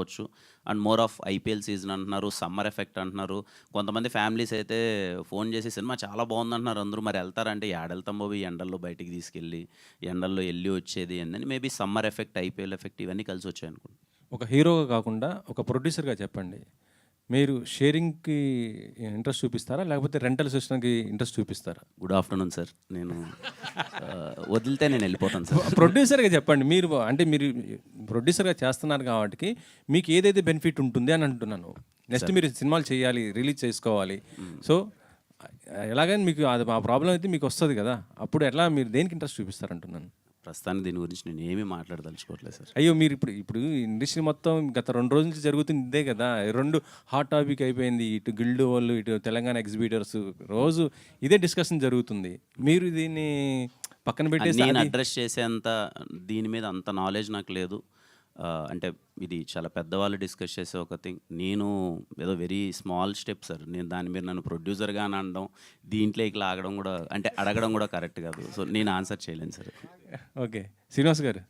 వచ్చు. And more of IPL season అంటున్నారు, summer effect అంటున్నారు. కొంతమంది ఫ్యామిలీస్ అయితే ఫోన్ చేసి సినిమా చాలా బాగుందంటున్నారు అందరూ. మరి వెళ్తారంటే ఏడెళ్తాం బాబు ఈ ఎండల్లో బయటికి తీసుకెళ్ళి, ఎండల్లో వెళ్ళి వచ్చేది అని. Maybe summer effect, IPL effect ఇవన్నీ కలిసి వచ్చాయి అనుకుంటా. ఒక హీరోగా కాకుండా ఒక ప్రొడ్యూసర్గా చెప్పండి, మీరు షేరింగ్కి ఇంట్రెస్ట్ చూపిస్తారా లేకపోతే రెంటల్ సిస్టమ్కి ఇంట్రెస్ట్ చూపిస్తారా? Good afternoon sir. నేను వదిలితే నేను వెళ్ళిపోతాను సార్. ప్రొడ్యూసర్గా చెప్పండి. మీరు అంటే మీరు ప్రొడ్యూసర్గా చేస్తున్నారు కాబట్టి మీకు ఏదైతే బెనిఫిట్ ఉంటుంది అని అంటున్నాను. నెక్స్ట్ మీరు సినిమాలు చేయాలి, రిలీజ్ చేసుకోవాలి. సో ఎలాగని మీకు అది ఆ ప్రాబ్లం అయితే మీకు వస్తుంది కదా, అప్పుడు ఎట్లా మీరు దేనికి ఇంట్రెస్ట్ చూపిస్తారంటున్నాను. ప్రస్తుతానికి దీని గురించి నేను ఏమీ మాట్లాడదలుచుకోవట్లేదు సార్. అయ్యో, మీరు ఇప్పుడు ఇండస్ట్రీ మొత్తం గత 2 రోజుల నుంచి జరుగుతుంది ఇదే కదా, 2 హాట్ టాపిక్ అయిపోయింది. ఇటు గిల్డ్ వాళ్ళు, ఇటు తెలంగాణ ఎగ్జిబిటర్స్, రోజు ఇదే డిస్కషన్ జరుగుతుంది. మీరు దీన్ని పక్కన పెట్టేసి నేను అడ్రస్ చేసేంత దీని మీద అంత నాలెడ్జ్ నాకు లేదు. అంటే ఇది చాలా పెద్దవాళ్ళు డిస్కస్ చేసే ఒక థింగ్. నేను ఏదో వెరీ స్మాల్ స్టెప్ సార్. నేను దాని మీద నన్ను ప్రొడ్యూసర్గా అని అనడం, దీంట్లో ఇట్లా ఆగడం కూడా అంటే అడగడం కూడా కరెక్ట్ కాదు. సో నేను ఆన్సర్ చేయలేను సార్. ఓకే, శ్రీనివాస్ గారు.